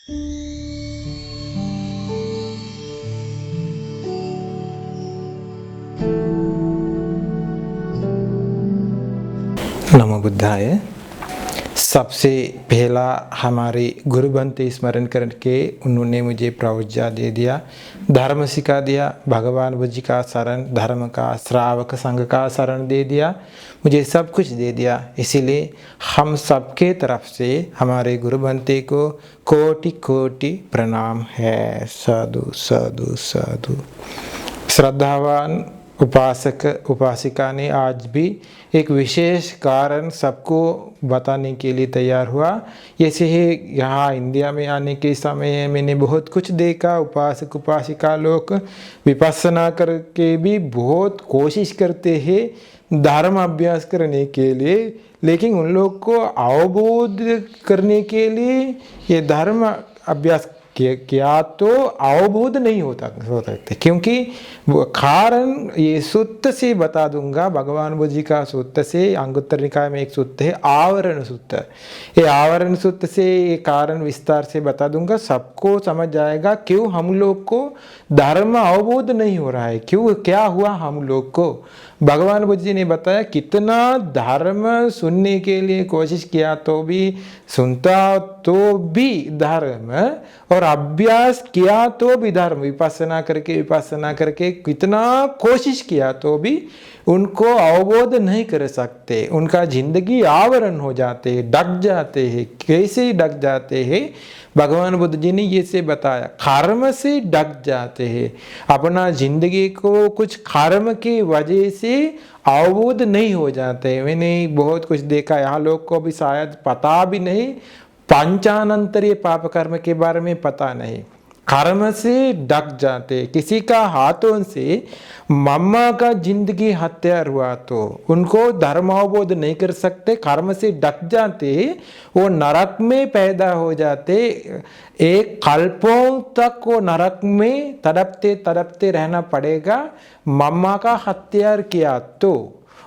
नमो बुद्धाय। सबसे पहला हमारे गुरु बनते स्मरण करके उन्होंने मुझे प्रवज्ञा दे दिया, धर्म सिखा दिया, भगवान बुद्ध जी का शरण, धर्म का, श्रावक संघ का शरण दे दिया, मुझे सब कुछ दे दिया। इसीलिए हम सबके तरफ से हमारे गुरु बनते को कोटि कोटि प्रणाम है। साधु साधु साधु। श्रद्धावान उपासक उपासिका ने आज भी एक विशेष कारण सबको बताने के लिए तैयार हुआ। जैसे ही यहाँ इंडिया में आने के समय मैंने बहुत कुछ देखा, उपासक उपासिका लोग विपස්සना करके भी बहुत कोशिश करते हैं धर्म अभ्यास करने के लिए, लेकिन उन लोग को अवबोध करने के लिए ये धर्म अभ्यास क्या तो अवबोध नहीं हो सकते, क्योंकि वो कारण ये सूत्र से बता दूंगा। भगवान बुद्ध जी का सूत्र से अंगुत्तर निकाय में एक सूत्र है आवरण सूत्र। ये आवरण सूत्र से ये कारण विस्तार से बता दूंगा, सबको समझ जाएगा क्यों हम लोग को धर्म अवबोध नहीं हो रहा है, क्यों क्या हुआ हम लोग को। भगवान बुद्ध जी ने बताया कितना धर्म सुनने के लिए कोशिश किया तो भी, सुनता तो भी धर्म, और अभ्यास किया तो भी धर्म, विपස්සना करके कितना कोशिश किया तो भी उनको अवबोध नहीं कर सकते। उनका जिंदगी आवरण हो जाते हैं, ढक जाते हैं। कैसे ढक जाते हैं? भगवान बुद्ध जी ने ये से बताया, कर्म से ढक जाते हैं। अपना जिंदगी को कुछ कर्म की वजह से अवबोध नहीं हो जाते। मैंने बहुत कुछ देखा, यहाँ लोग को भी शायद पता भी नहीं, पंचानंतरीय पाप कर्म के बारे में पता नहीं, कर्म से ढक जाते। किसी का हाथों से मम्मा का जिंदगी हत्या हुआ तो उनको धर्म अवबोध नहीं कर सकते, कर्म से ढक जाते, वो नरक में पैदा हो जाते। एक कल्पों तक वो नरक में तड़पते तड़पते रहना पड़ेगा। मम्मा का हत्या किया तो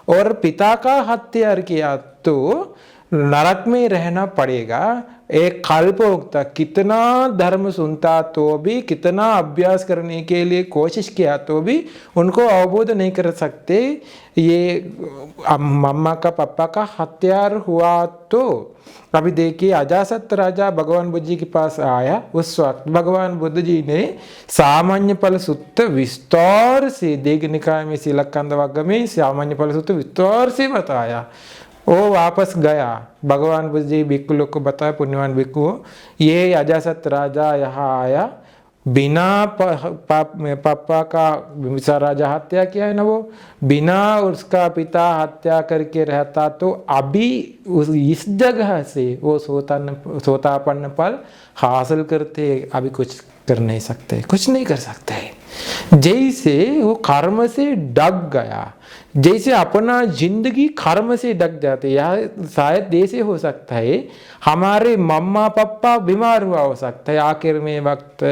और पिता का हत्या किया तो नरक में रहना पड़ेगा एक कल्पों तक। कितना धर्म सुनता तो भी, कितना अभ्यास करने के लिए कोशिश किया तो भी उनको अवबोध नहीं कर सकते। ये मम्मा का पापा का हत्या हुआ तो अभी देखिए, अजासत राजा भगवान बुद्ध जी के पास आया। उस वक्त भगवान बुद्ध जी ने सामान्य फल सूत्र विस्तार से, दीघ निकाय में सीलकंद वग्ग में सामान्य फल सूत्र विस्तार से बताया। वो वापस गया, भगवान बुद्ध जी भिक्खु लोग को बताया, पुण्यवान भिक्खु, ये अजासत राजा यहाँ आया, बिना पापा का बिंबिसार राजा हत्या किया है ना, वो बिना उसका पिता हत्या करके रहता तो अभी इस जगह से वो सोतापन्न फल हासिल करते। अभी कुछ कर नहीं सकते, कुछ नहीं कर सकते। जैसे वो कर्म से ढक गया, जैसे अपना जिंदगी कर्म से ढक जाते। यह शायद ऐसे हो सकता है, हमारे मम्मा पापा बीमार हुआ हो सकता है, आखिर में वक्त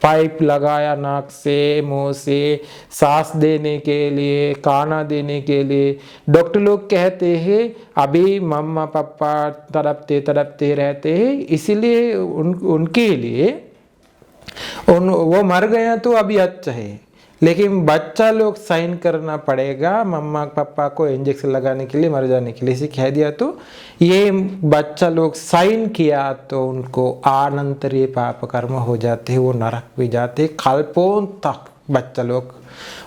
पाइप लगाया नाक से मुंह से सांस देने के लिए, खाना देने के लिए। डॉक्टर लोग कहते हैं अभी मम्मा पापा तड़पते तड़पते रहते हैं, इसीलिए उनके लिए वो मर गया तो अभी अच्छा है, लेकिन बच्चा लोग साइन करना पड़ेगा मम्मा पापा को इंजेक्शन लगाने के लिए, मर जाने के लिए। इसे कह दिया तो ये बच्चा लोग साइन किया तो उनको अनंतरीय पाप कर्म हो जाते हैं, वो नरक भी जाते कल्पों तक। बच्चा लोग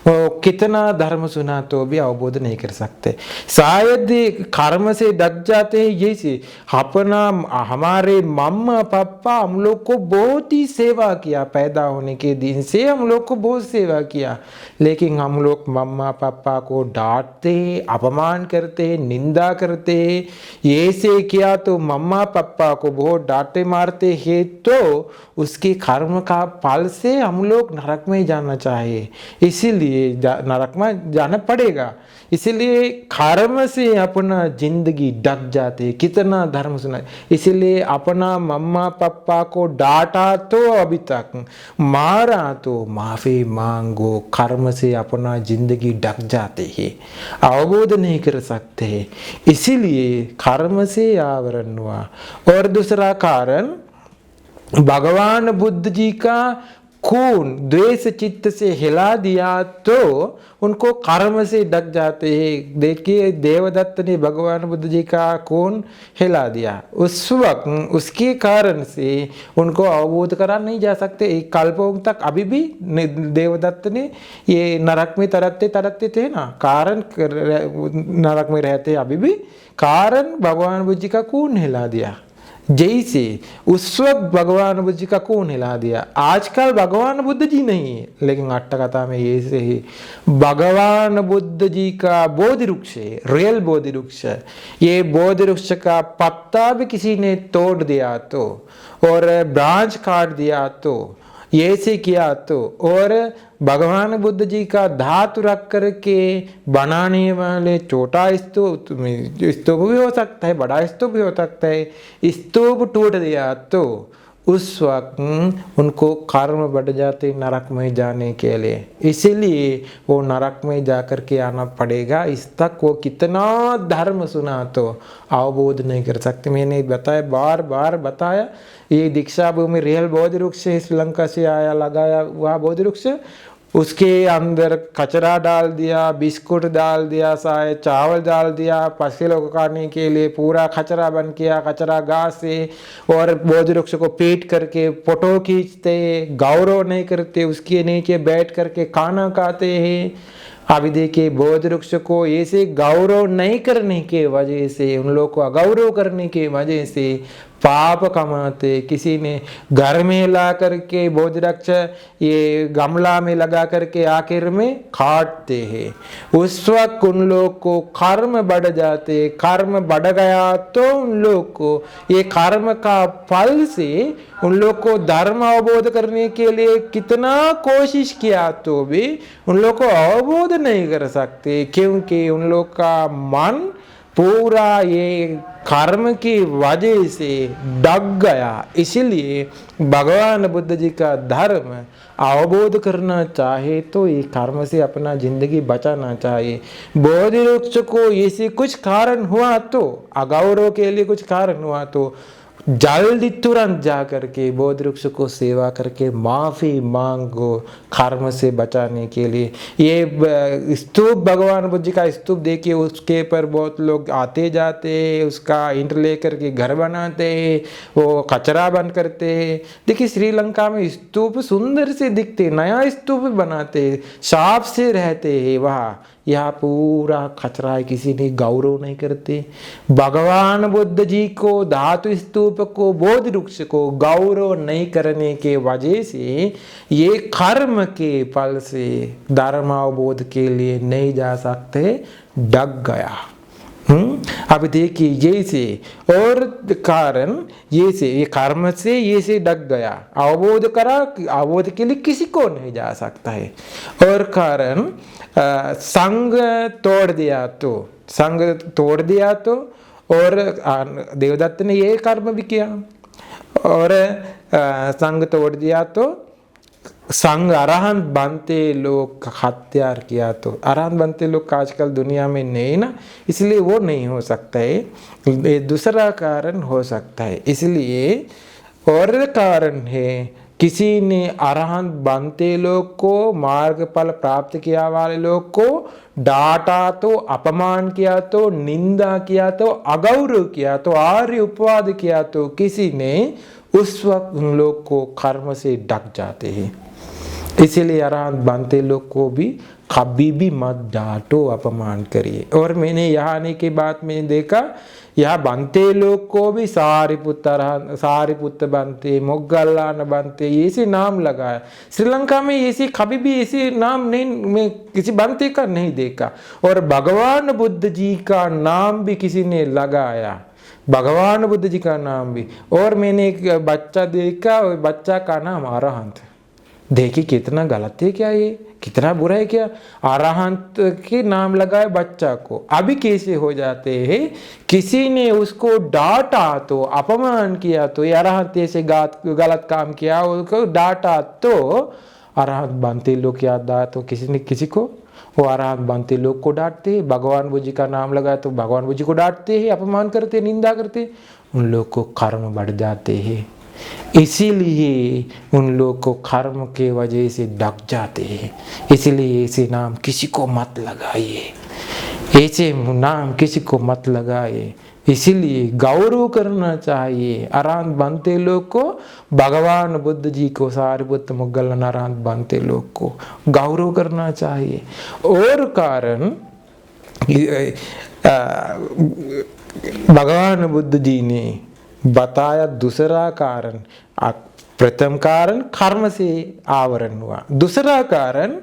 वो कितना धर्म सुना तो भी अवबोध नहीं कर सकते, शायद कर्म से ढक जाते हैं। जैसे अपना हमारे मम्मा पापा हम लोग को बहुत ही सेवा किया, पैदा होने के दिन से हम लोग को बहुत सेवा किया, लेकिन हम लोग मम्मा पापा को डांटते, अपमान करते, निंदा करते। ऐसे किया तो मम्मा पापा को बहुत डांटे मारते हैं, तो उसके कर्म का फल से हम लोग नरक में जाना चाहिए, इसीलिए नरक में जाना पड़ेगा। इसीलिए कर्म से अपना जिंदगी ढक जाते। कितना धर्म सुना, इसीलिए अपना मम्मा पापा को डांटा तो अभी तक, मारा तो माफी मांगो। कर्म से अपना जिंदगी ढक जाते हैं, अवबोध नहीं कर सकते, इसीलिए कर्म से आवरण हुआ। और दूसरा कारण भगवान बुद्ध जी का खून द्वेष चित्त से हिला दिया तो उनको कर्म से ढक जाते हैं। देखिए देवदत्त ने भगवान बुद्ध जी का खून हिला दिया, उस वक्त उसके कारण से उनको अवबोध करा नहीं जा सकते। एक कल्पों तक अभी भी देवदत्त ने ये नरक में तरसते तरसते थे ना, कारण नरक में रहते अभी भी, कारण भगवान बुद्ध जी का खून हिला दिया। जैसे उस वक्त भगवान बुद्ध जी का खून हिला दिया, आजकल भगवान बुद्ध जी नहीं है, लेकिन अट्टकथा में ये से ही भगवान बुद्ध जी का बोधि वृक्ष है, रियल बोधि वृक्ष। ये बोधि वृक्ष का पत्ता भी किसी ने तोड़ दिया तो, और ब्रांच काट दिया तो, ये से किया तो, और भगवान बुद्ध जी का धातु रख करके बनाने वाले छोटा स्तूप भी हो सकता है, बड़ा स्तूप भी हो सकता है, स्तूप टूट दिया तो उस वक्त उनको कर्म बढ़ जाते नरक में जाने के लिए, इसीलिए वो नरक में जाकर के आना पड़ेगा। इस तक वो कितना धर्म सुना तो अवबोध नहीं कर सकते। मैंने बताया, बार बार बताया, ये दीक्षा भूमि रियल बोधि वृक्ष श्रीलंका से आया, लगाया हुआ बोधि वृक्ष, उसके अंदर कचरा डाल दिया, बिस्कुट डाल दिया, शायद चावल डाल दिया, पक्षियों को खाने के लिए पूरा कचरा बन किया, कचरा घास से, और बोधि वृक्ष को पीट करके फोटो खींचते, गौरव नहीं करते, उसके नीचे बैठ करके खाना खाते हैं। अभी देखिए बोधि वृक्ष को ऐसे गौरव नहीं करने के वजह से, उन लोग को अगौरव करने के वजह से पाप कमाते। किसी ने घर में ला करके बोधि वृक्ष ये गमला में लगा करके आखिर में काटते हैं, उस वक्त उन लोग को कर्म बढ़ जाते। कर्म बढ़ गया तो उन लोग को ये कर्म का फल से उन लोग को धर्म अवबोध करने के लिए कितना कोशिश किया तो भी उन लोग को अवबोध नहीं कर सकते, क्योंकि उन लोग का मन पूरा ये कर्म की वजह से डग गया। इसलिए भगवान बुद्ध जी का धर्म अवबोध करना चाहे तो ये कर्म से अपना जिंदगी बचाना चाहिए। बोधि वृक्ष को ऐसे कुछ कारण हुआ तो, अगौरव के लिए कुछ कारण हुआ तो जल्दी तुरंत जा करके बोधि वृक्ष को सेवा करके माफी मांगो कर्म से बचाने के लिए। ये स्तूप भगवान बुद्ध जी का स्तूप देखिए, उसके पर बहुत लोग आते जाते, उसका ईंट लेकर के घर बनाते, वो कचरा बंद करते। देखिए श्रीलंका में स्तूप सुंदर से दिखते, नया स्तूप बनाते, साफ से रहते हैं वहाँ। यहाँ पूरा कचरा है, किसी ने गौरव नहीं करते। भगवान बुद्ध जी को धातु स्तूप को बोधि वृक्ष को गौरव नहीं करने के वजह से ये कर्म के फल से धर्मावबोध के लिए नहीं जा सकते, डग गया। अब देखिए जैसे और कारण ये से, ये कर्म से ये से डग गया, अवबोध करा, अवबोध के लिए किसी को नहीं जा सकता है। और कारण संग तोड़ दिया तो, संग तोड़ दिया तो, और देवदत्त ने ये कर्म भी किया, और संग तोड़ दिया तो संग अरहंत बनते लोग हत्यार किया तो, अरहंत बनते लोग आजकल दुनिया में नहीं ना, इसलिए वो नहीं हो सकता है। ये दूसरा कारण हो सकता है। इसलिए और कारण है, किसी ने अरहंत बनते लोग को, मार्ग फल प्राप्त किया वाले लोग को डांटा तो, अपमान किया तो, निंदा किया तो, अगौरव किया तो, आर्य उपवाद किया तो किसी ने, उस वक्त उन लोग को कर्म से ढक जाते हैं। इसीलिए अरहंत बनते लोग को भी कभी भी मत डांटो, अपमान करिए। और मैंने यहाँ आने के बाद मैंने देखा, यहाँ बनते लोग को भी सारिपुत्र बनते, मोगल्लान बनते, ऐसे नाम लगाया। श्रीलंका में ऐसे कभी भी ऐसे नाम नहीं, मैं किसी बनते का नहीं देखा। और भगवान बुद्ध जी का नाम भी किसी ने लगाया, भगवान बुद्ध जी का नाम भी। और मैंने एक बच्चा देखा, बच्चा का नाम अरहंत। देखिए कितना गलत है क्या, ये कितना बुरा है क्या, अरहंत के नाम लगाए बच्चा को। अभी कैसे हो जाते हैं, किसी ने उसको डांटा तो, अपमान किया तो, ये अरहंत ऐसे गलत काम किया, उसको डांटा तो अरहंत बनते लोग याद आया तो किसी ने किसी को, वो अरहंत बनते लोग को डांटते हैं। भगवान बुद्ध जी का नाम लगाया तो भगवान बुद्ध जी को डांटते हैं, अपमान करते, निंदा करते, उन लोग को कर्म बढ़ जाते हैं। इसीलिए उन लोग को कर्म के वजह से डक जाते हैं। इसीलिए ऐसे नाम किसी को मत लगाइए, ऐसे नाम किसी को मत लगाइए। इसीलिए गौरव करना चाहिए। अरहंत बनते लोग को, भगवान बुद्ध जी को, सारिपुत्र मुगलन अरहंत बनते लोग को गौरव करना चाहिए। और कारण भगवान बुद्ध जी ने बताया दूसरा कारण। प्रथम कारण कर्म से आवरण हुआ, दूसरा कारण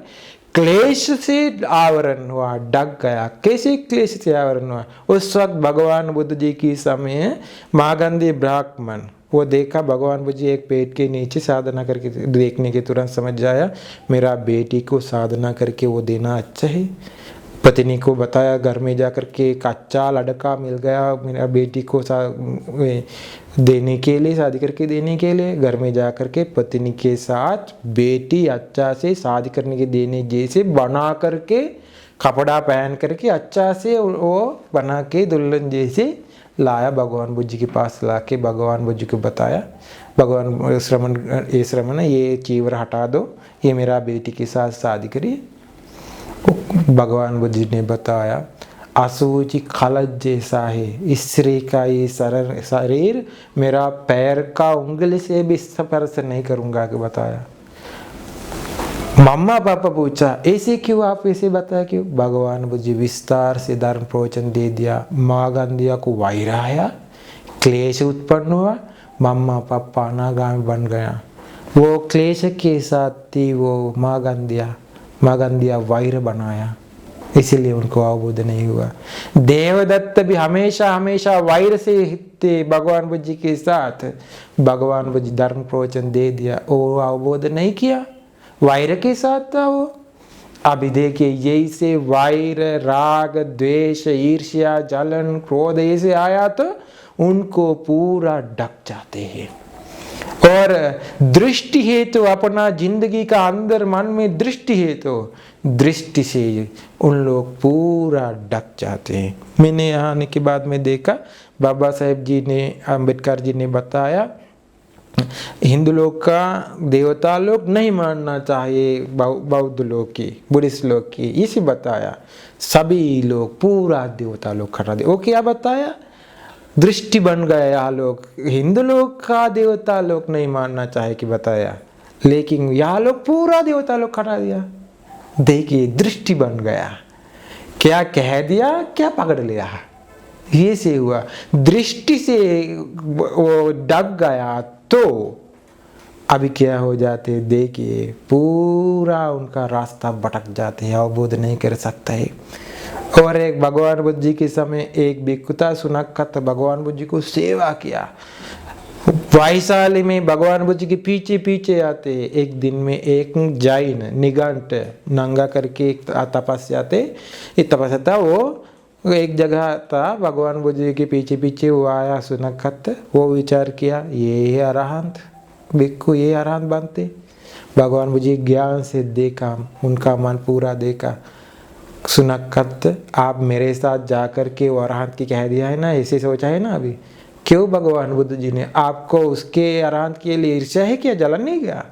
क्लेश से आवरण हुआ, डग गया। कैसे क्लेश से आवरण हुआ? उस वक्त भगवान बुद्ध जी की समय मागंधी ब्राह्मण वो देखा भगवान बुद्ध जी एक पेड़ के नीचे साधना करके, देखने के तुरंत समझ जाया मेरा बेटी को साधना करके वो देना अच्छा है। पत्नी को बताया, घर में जाकर के एक अच्छा लड़का मिल गया मेरा बेटी को देने के लिए, शादी करके देने के लिए। घर में जाकर के पत्नी के साथ बेटी अच्छा से शादी करने के देने जैसे बना करके, कपड़ा पहन करके अच्छा से वो बना के दुल्हन जैसे लाया भगवान बुद्ध जी के पास। ला के भगवान बुद्ध जी को बताया, भगवान श्रमण ये चीवर हटा दो, ये मेरा बेटी के साथ शादी करिए। भगवान बुद्ध जी ने बताया असूचि खलज जैसा है, स्त्री का ये शरीर मेरा पैर का उंगली से भी स्पर्श नहीं करूंगा के बताया। मम्मा पापा पूछा ऐसे क्यों, आप ऐसे बताया क्यों? भगवान बुद्ध जी विस्तार से धर्म प्रवचन दे दिया। माँ गांधिया को वैराया, क्लेश उत्पन्न हुआ, मम्मा पापा अनागामी बन गया। वो क्लेश के साथ थी वो माँ गांधिया वैर बनाया, इसीलिए उनको अवबोध नहीं हुआ। देवदत्त भी हमेशा हमेशा वैर से थे भगवान बुद्ध जी के साथ। भगवान बुद्ध जी धर्म प्रवचन दे दिया, वो अवबोध नहीं किया, वैर के साथ था वो। अभी देखिए यही से वैर, राग, द्वेष, ईर्ष्या, जलन, क्रोध ऐसे आया तो उनको पूरा ढक जाते हैं। और दृष्टि है तो अपना जिंदगी का अंदर मन में दृष्टि है तो दृष्टि से उन लोग पूरा ढक जाते हैं। मैंने यहाँ आने के बाद में देखा बाबा साहेब जी ने, अम्बेडकर जी ने बताया हिंदू लोग का देवता लोग नहीं मानना चाहिए, बौद्ध लोग की, बुद्धिस्ट लोग की, इसी बताया। सभी लोग पूरा देवता लोग खड़ा दे। वो क्या बताया? दृष्टि बन गया। यहाँ लोग हिंदू लोग का देवता लोग नहीं मानना चाहे कि बताया, लेकिन यहाँ लोग पूरा देवता लोग खड़ा दिया। देखिए दृष्टि बन गया, क्या कह दिया, क्या पकड़ लिया, ये से हुआ। दृष्टि से वो डग गया तो अभी क्या हो जाते, देखिए पूरा उनका रास्ता भटक जाते हैं, अवबोध नहीं कर सकता है। और एक भगवान बुद्ध जी के समय एक भिक्षुता सुनक्खत भगवान बुद्ध जी को सेवा किया। वैशाली में भगवान बुद्ध जी के पीछे पीछे आते। एक दिन में एक जैन निगंट नंगा करके एक तपस्या थे, एक तपस्या था, वो एक जगह था, भगवान बुद्ध जी के पीछे पीछे वो आया सुनक्खत। वो विचार किया ये है अरहंत भिक्षु, ये अरहंत बनते। भगवान बुद्ध जी ज्ञान से देखा, उनका मन पूरा देखा। सुनक्खत आप मेरे साथ जाकर के वो अरहंत की कह दिया है ना, ऐसे सोचा है ना अभी। क्यों भगवान बुद्ध जी ने आपको उसके अरहंत के लिए ईर्ष्या है क्या, जलन नहीं क्या?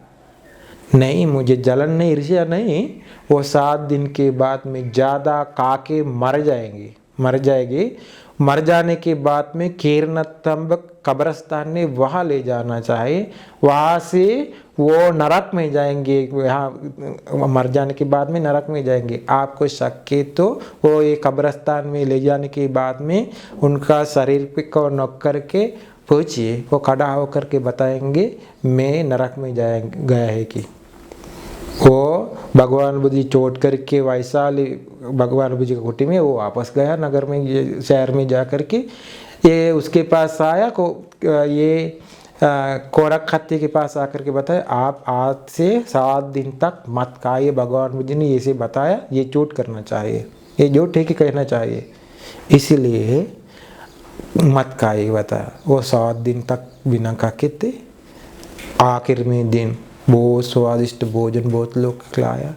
नहीं, मुझे जलन नहीं, ईर्ष्या नहीं। वो 7 दिन के बाद में ज़्यादा काके मर जाएंगे। मर जाने के बाद में केरनतंब कब्रस्तान में वहाँ ले जाना चाहिए, वहाँ से वो नरक में जाएंगे। यहाँ मर जाने के बाद में नरक में जाएंगे। आपको शक है तो वो ये कब्रस्तान में ले जाने के बाद में उनका शरीर पे को नोक करके पूछिए, वो खड़ा होकर के बताएंगे मैं नरक में गया है कि। वो भगवान बुद्ध जी चोट करके वैशाली भगवान बुद्ध जी की कुटी में वो वापस गया नगर में, ये शहर में जा कर के ये उसके पास आया को ये कोरक खत्ती के पास आकर के बताया आप आज से 7 दिन तक मत खाइए। भगवान बुद्ध जी ने ये से बताया, ये चोट करना चाहिए, ये जो ठीक कहना चाहिए, इसीलिए मत खाइए बताया। वो 7 दिन तक बिना खाके थे। आखिर में दिन बहुत स्वादिष्ट भोजन बहुत लोग खिलाया।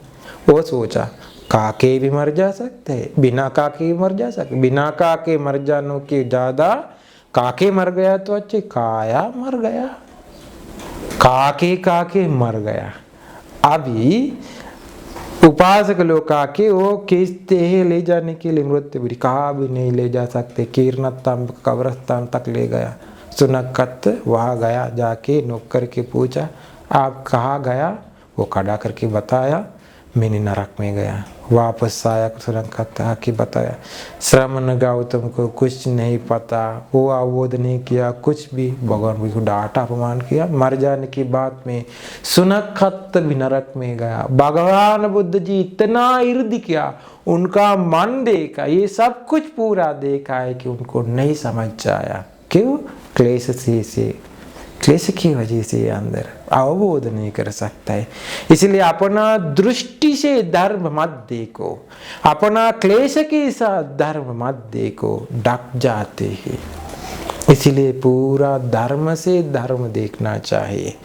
वो सोचा काके भी मर जा सकते हैं, बिना काके भी मर जा सकते, बिना काके मर जाने के ज़्यादा काके मर गया तो अच्छे, काया मर गया। काके काके मर गया। अभी उपासक लोग आके वो खींचते हैं ले जाने के लिए, मृत्यु भी कहा भी नहीं ले जा सकते। कीर्णतम कब्रस्तान तक ले गया। सुनक्कत वहाँ गया, जाके नौकर के पूछा आप कहाँ गया, वो खड़ा करके बताया मैंने नरक में गया। वापस आया सुनक्कत आके बताया श्रमण गौतम को कुछ नहीं पता, वो अवबोध नहीं किया कुछ भी, भगवान को डांटा अपमान किया। मर जाने की बात में सुनक्कत भी नरक में गया। भगवान बुद्ध जी इतना इर्द किया, उनका मन देखा, ये सब कुछ पूरा देखा है कि उनको नहीं समझ आया। क्यों? क्लेश से क्लेश की वजह से अंदर अवबोध नहीं कर सकता है। इसलिए अपना दृष्टि से धर्म मत देखो, अपना क्लेश के साथ धर्म मत देखो, डक जाते हैं। इसलिए पूरा धर्म से धर्म देखना चाहिए।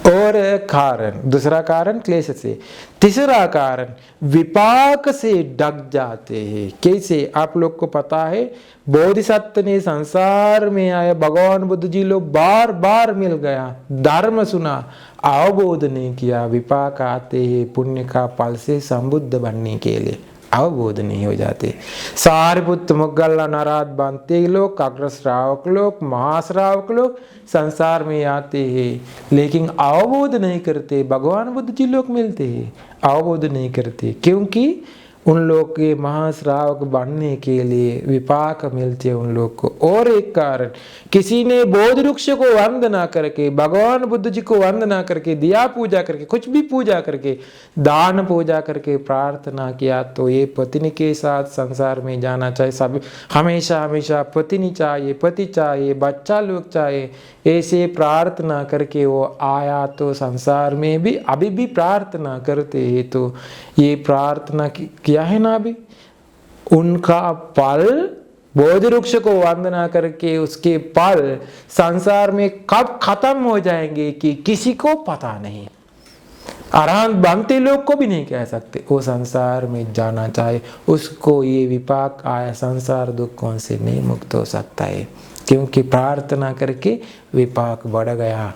और कारण, दूसरा कारण क्लेश से, तीसरा कारण विपाक से डक जाते हैं। कैसे? आप लोग को पता है बोधिसत्व ने संसार में आए, भगवान बुद्ध जी लोग बार बार मिल गया, धर्म सुना, अवबोध नहीं किया। विपाक आते हैं पुण्य का फल से संबुद्ध बनने के लिए, अवबोध नहीं हो जाते। सारिपुत्र मुगल नाराज बनते लोग, अग्रश्रावक लोग, महाश्रावक लोग संसार में आते हैं, लेकिन अवबोध नहीं करते। भगवान बुद्ध जी लोग मिलते हैं, अवबोध नहीं करते, क्योंकि उन लोग के महाश्रावक बनने के लिए विपाक मिलते उन लोग को। और एक कारण, किसी ने बोध वृक्ष को वंदना करके, भगवान बुद्ध जी को वंदना करके, दिया पूजा करके, कुछ भी पूजा करके, दान पूजा करके प्रार्थना किया, तो ये पत्नी के साथ संसार में जाना चाहिए। सब हमेशा हमेशा पत्नी चाहिए, पति चाहिए, बच्चा लोग चाहिए, ऐसे प्रार्थना करके वो आया तो संसार में भी अभी भी प्रार्थना करते हैं। तो ये प्रार्थना किया है ना, अभी उनका फल, बोध वृक्ष को वंदना करके उसके फल संसार में कब खत्म हो जाएंगे कि किसी को पता नहीं। अरहंत बनते लोग को भी नहीं कह सकते। वो संसार में जाना चाहे, उसको ये विपाक आया, संसार दुखों से नहीं मुक्त हो सकता है, क्योंकि प्रार्थना करके विपाक बढ़ गया।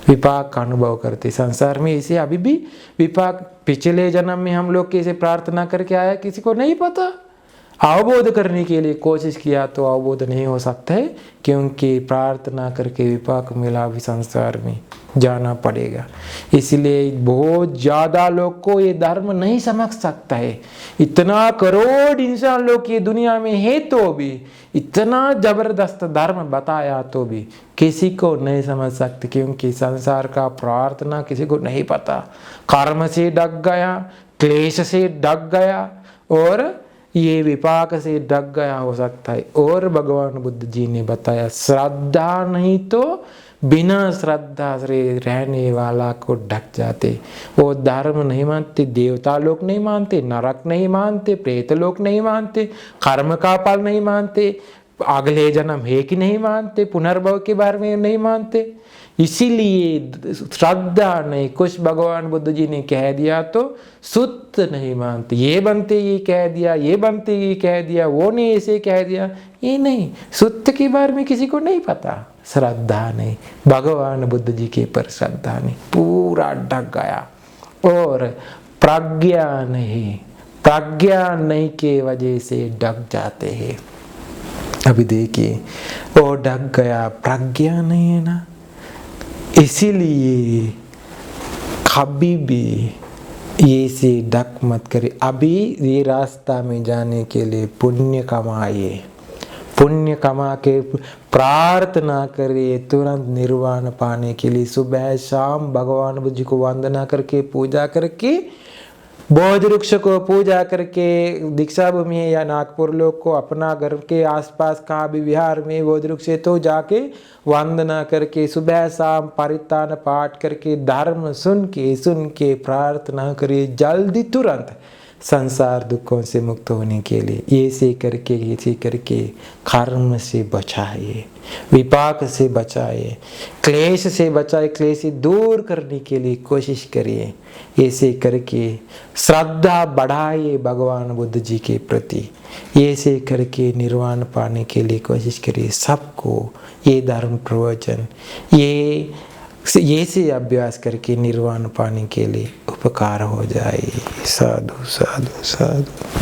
विपाक का अनुभव करते संसार में। इसे अभी भी विपाक, पिछले जन्म में हम लोग कैसे प्रार्थना करके आया किसी को नहीं पता। अवबोध करने के लिए कोशिश किया तो अवबोध नहीं हो सकता है, क्योंकि प्रार्थना करके विपाक मिला भी संसार में जाना पड़ेगा। इसलिए बहुत ज़्यादा लोग को ये धर्म नहीं समझ सकता है। इतना करोड़ इंसान लोग ये दुनिया में है तो भी, इतना जबरदस्त धर्म बताया तो भी किसी को नहीं समझ सकते, क्योंकि संसार का प्रार्थना किसी को नहीं पता। कर्म से डग गया, क्लेश से डग गया, और ये विपाक से डग गया हो सकता है। और भगवान बुद्ध जी ने बताया श्रद्धा नहीं तो बिना श्रद्धा से रहने वाला को ढक जाते। वो धर्म नहीं मानते, देवता लोग नहीं मानते, नरक नहीं मानते, प्रेत लोग नहीं मानते, कर्म का फल नहीं मानते, अगले जन्म है कि नहीं मानते, पुनर्भव के बारे में नहीं मानते। इसीलिए श्रद्धा नहीं, कुछ भगवान बुद्ध जी ने कह दिया तो शुद्ध नहीं मानते। ये बनते ये कह दिया, ये बनते ये कह दिया, वो ने ऐसे कह दिया, ये नहीं, शुद्ध के बारे में किसी को नहीं पता। श्रद्धा नहीं, भगवान बुद्ध जी के पर श्रद्धा नहीं, पूरा ढक गया। और प्रज्ञा नहीं, प्रज्ञा नहीं के वजह से ढक जाते हैं। अभी देखिए वो ढक गया, प्रज्ञा नहीं है ना, इसीलिए कभी भी ये से डक मत करे। अभी ये रास्ता में जाने के लिए पुण्य कमाइए, पुण्य कमा के प्रार्थना करिए तुरंत निर्वाण पाने के लिए। सुबह शाम भगवान बुद्ध जी को वंदना करके, पूजा करके, बोध वृक्ष को पूजा करके, दीक्षा भूमि या नागपुर लोग को अपना घर के आसपास कहाँ भी विहार में बोध वृक्ष है तो जाके वंदना करके, सुबह शाम परित्राण पाठ करके, धर्म सुन के प्रार्थना करिए, जल्दी तुरंत संसार दुखों से मुक्त होने के लिए। ऐसे करके कर्म से बचाइए, विपाक से बचाइए, क्लेश से बचाइए, क्लेश से दूर करने के लिए कोशिश करिए। ऐसे करके श्रद्धा बढ़ाइए भगवान बुद्ध जी के प्रति। ऐसे करके निर्वाण पाने के लिए कोशिश करिए। सबको ये धर्म प्रवचन, ये ये से अभ्यास करके निर्वाण पाने के लिए उपकार हो जाए। साधु साधु साधु।